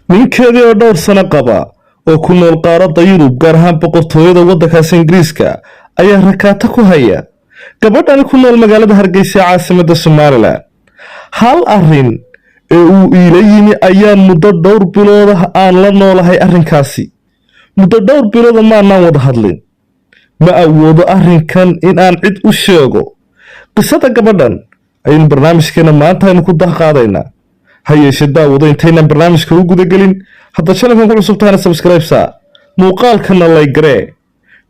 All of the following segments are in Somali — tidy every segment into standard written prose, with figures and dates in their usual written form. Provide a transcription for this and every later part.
ninkeedii oo dhowr sano qaba oo ku nool qaaradda Yurub gaar ahaan boqortooyada waddankaas Ingiriiska ayaa rakaata ku haya gabadhan ku nool magaalada Hargeysa caasimadda Soomaaliland. hal arrin ee uu ila yimi ayaan muddo dhowr bilood aan la noolahay arrinkaasi. muddo dhowr bilood maanaan wada hadlin. ma awoodo arrinkan in aan cid u sheego. qisada gabadhan ayaynu barnaamijkeena maanta aynu ku dahqaadaynaa. ha yeeshee daawado intaynan barnaamijka u gudagelin hadda channelkan ku cusub tahana subscribe saa muuqaalkana like garee.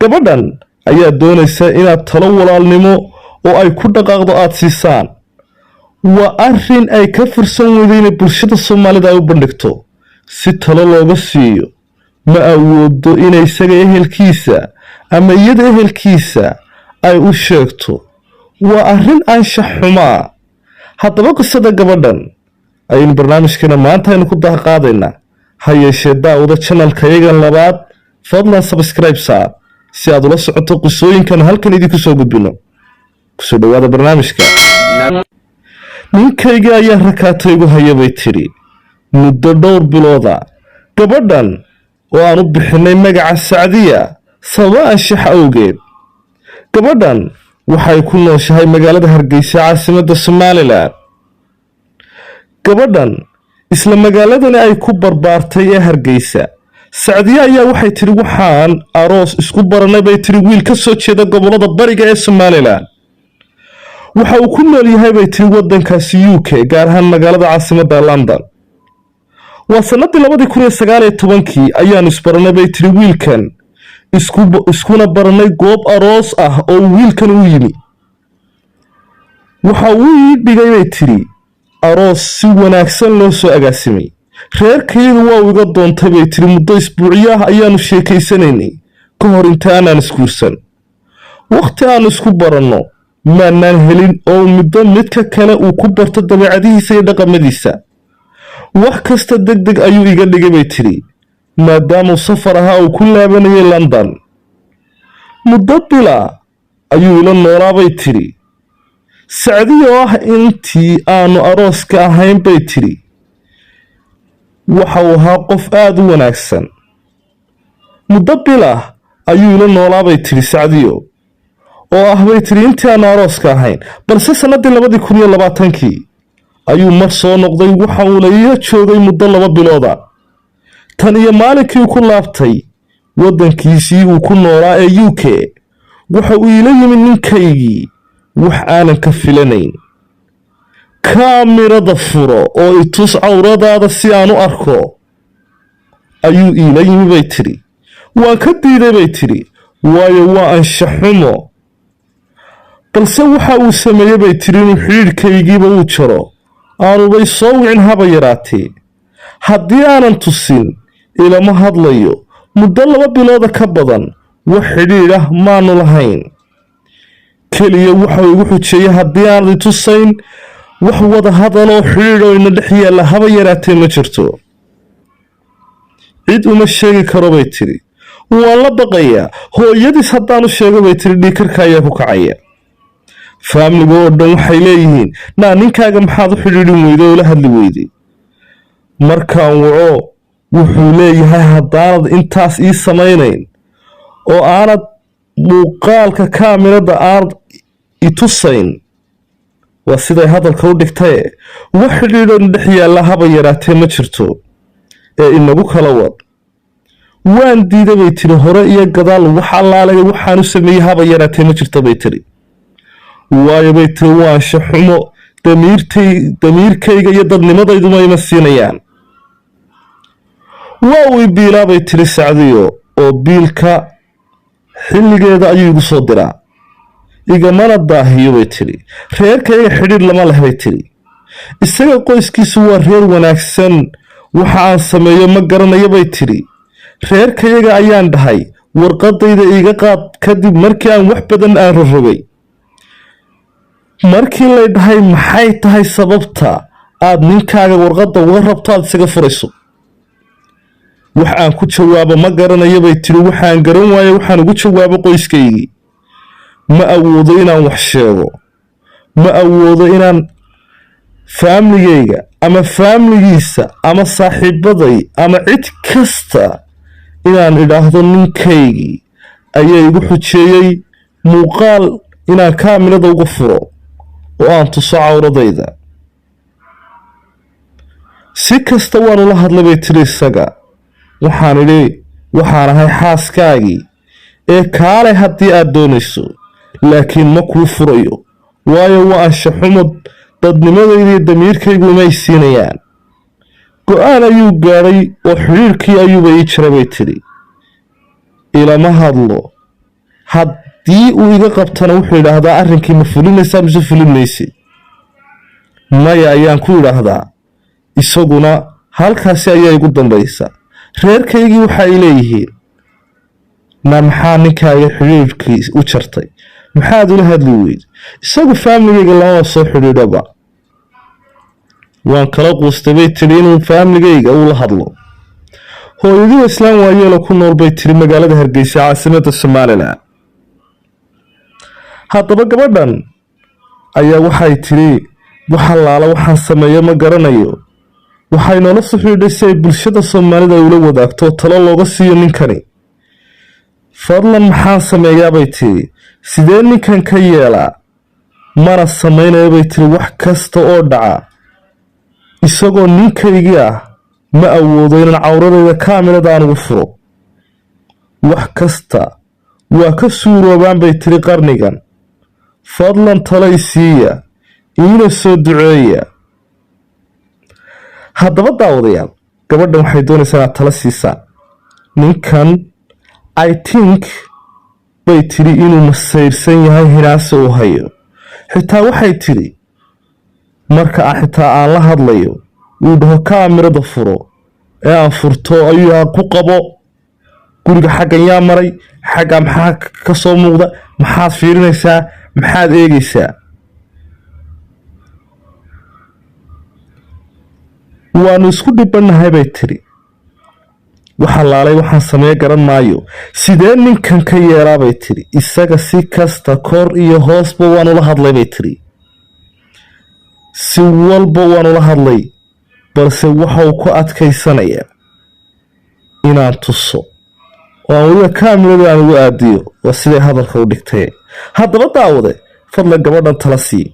gabadhan ayaa doonaysa inaad talo walaalnimo oo ay ku dhaqaaqdo aad siisaan. waa arrin ay ka fursan weyday inay bulshada Soomaalida ay u bandhigto si talo looga siiyo. ma awoodo inay isaga ehelkiisa ama iyada ehelkiisa ay u sheegto. waa arrin anshax xumaa. haddaba qisada gabadhan ayaynu barnaamijkeena maanta aynu ku dahqaadaynaa. ha yeeshee daawada channelka yagan labaad fadlan subscribe saa si aad ula socoto qisooyinkan halkan idinku soo gudbino. kusoo dhawaada barnaamijka. ninkayga ayaa rakaata igu haya bay tiri muddo dhowr bilooda. gabadhan oo aan u bixinay magaca Sacdiya sababo anshax awgeed. gabadhan waxay ku nooshahay magaalada Hargeysa caasimadda Soomaaliland. gabadhan isla magaaladani ay ku barbaartay ee Hargeysa. Sacdiya ayaa waxay tiri waxaan aroos isku baranay bay tiri wiil ka soo jeeda gobolada bariga ee Soomaaliland. waxa uu ku nool yahay bay tiri waddankaasi UK gaar ahaan magaalada caasimadda London. waa sanadii 2019 ayaan isbaranay bay tiri wiilkan iskuna baranay goob aroos ah oo wiilkan u yimi. waxa uu ii dhigay bay tiri aroos si wanaagsan loo soo agaasimay. reerkaygu waa iga doontay bay tiri muddo isbuuciyo ah ayaanu sheekaysanaynay ka hor inta aanan isguursan. waqti aan isku baranno maanaan helin oo midba midka kale uu ku barto dabeecadihiisa iyo dhaqamadiisa. wax kasta degdeg ayuu iga dhigay bay tiri maadaamuu safar ahaa uu ku laabanayay London. muddo bila ayuu ila noolaa bay tiri. Sacdiya oo ah intii aanu arooska ahayn bay tiri waxa uu ahaa qof aad u wanaagsan. muddo bila ayuu ila noolaa bay tiri Sacdiyo oo ah bay tiri intii aanu arooska ahayn, balse sanadii 2020 ayuu mar soo noqday. waxa uu la ii joogay muddo 2 bilooda. tan iyo maalinkii uu ku laabtay waddankiisii uu ku noolaa ee UK waxa uu ila yimi ninkaygii wax aanan ka filanayn. kaamirada furo oo i tus cawradaada si aan u arko ayuu ila yimi bay tiri. waan ka diiday bay tiri waayo waa anshax xumo. balse waxa uu sameeyey bay tiri inuu xidhiidhkaygiiba uu jaro aanubay soo wicin haba yaraatee. haddii aanan tusin ilama hadlayo. muddo 2 bilooda ka badan wax xidhiidh ah maanu lahayn. keliya waxau igu xujeeyey haddii aanad i tusayn wax wada hadaloo xidhiidh oo ina dhex yaalla haba yaraatee ma jirto. cid uma sheegi karo bay tiri. waan la baqayaa hooyadiis haddaan u sheego bay tiri dhiikarka ayaa ku kacaya. faamiliga oo dhan waxay leeyihiin naa ninkaaga maxaad u xidhiidhin weyday oo la hadli weyday. markaan waco wuxuu leeyahay haddaanad intaas ii samaynayn oo aanad muuqaalka kaamirada aanad i tusayn, waa siday hadalka u dhigtaye wax xidhiidhoo ina dhex yaalla haba yaraatee ma jirto ee inagu kala wad. waan diiday bay tiri hore iyo gadaal wax allaalaya waxaan u sameeyey haba yaraatee ma jirto bay tiri. waayo bay tiri waa anshax xumo. damiirkayga iyo dadnimadayduma ima siinayaan. waa uu biilaa bay tiri Sacdiyo oo biilka xilligeeda ayuu igu soo diraa. igamana daahiyo bay tiri. reerkayga xidhiidh lama leh bay tiri. isaga qoyskiisu waa reer wanaagsan. waxa aan sameeyo ma garanayo bay tiri. reerkayaga ayaan dhahay warqadayda iiga qaad kadib markii aan wax badan aan rogrogay. markii lay dhahay maxay tahay sababta aad ninkaaga warqadda uga rabto aad isaga furayso. wax aan ku jawaabo ma garanayo bay tiri. waxaan garan waaye waxaan ugu jawaabo qoyskaygii. ma awoodo inaan wax sheego. ma awoodo inaan faamligayga ama faamligiisa ama saaxiibaday ama cid kasta inaan idhaahdo ninkaygii ayaa igu xujeeyey muuqaal inaan kaamirada uga furo oo aan tuso cawradayda. si kasta waan ula hadlay bay tiri isaga. waxaan idhi waxaan ahay xaaskaagii ee kaalay haddii aad doonayso, laakiin ma kuu furayo, waayo waa anshaxumad dadnimadayda iyo damiirkaygu imay siinayaan. go-aan ayuu gaadhay oo xidhiirkii ayuuba ii jira bay tidhi. ilama hadlo. haddii uu iga qabtana wuxuu idhaahdaa arrinkii ma fulinaysaa mise fulin maysid? maya ayaan ku idhaahdaa. isaguna halkaasi ayaa igu dambaysa. reerkaygii waxa ay leeyihiin, na maxaa ninkaaga xidhiirkii u jartay? maxaad ula hadli weyd? isagu faamligayga lamaba soo xidhiidhaba. waan kala quustay bay tidhi inuu faamligayga ula hadlo. hooyadii islaam waayeelo ku nool bay tidhi magaalada Hargeysa caasimadda Somaliland. haddaba gabadhan ayaa waxay tidhi waxa laala waxaan sameeyo ma garanayo. waxay noola soo xidhiidhay si ay bulshada Soomaalida ula wadaagto talo looga siiyo ninkani. fadlan maxaan sameeyaa bay tidhi? sidee ninkan ka yeelaa? mana samaynayo bay tidhi wax kasta oo dhaca. isagoo ninkaygii ah ma awoodo inaan cawradayda kaamirada aan ugu furo. wax kasta waa ka suuroobaan bay tidhi qarnigan. fadlan talo i siiya, iina soo duceeya. haddaba daawadayaal, gabadhan waxay doonaysaa inaad tala siisaa. ninkan I think bay tidhi inuu masayrsan yahay, hinaase uu hayo. xitaa waxay tidhi marka xitaa aan la hadlayo uu dhaho kaamirada furo ee aan furto ayuu ku qabo guriga xaggan yaa maray, xagga maxaa ka soo muuqda, maxaad fiirinaysaa, maxaad eegaysaa? waanu isku dhibanahay bay tidhi. waxa laalay waxaan sameeye garan maayo. sidee ninkan ka yeelaa bay tidhi? isaga si kasta kor iyo hoosba waan ula hadlay bay tidhi. si walba waan ula hadlay, balse waxau ku adkaysanaya inaan tuso oo aan weliba kaamirada aan ugu aadiyo. waa siday hadalka u dhigtay. haddaba daawade, fadlan gabadhan tala sii.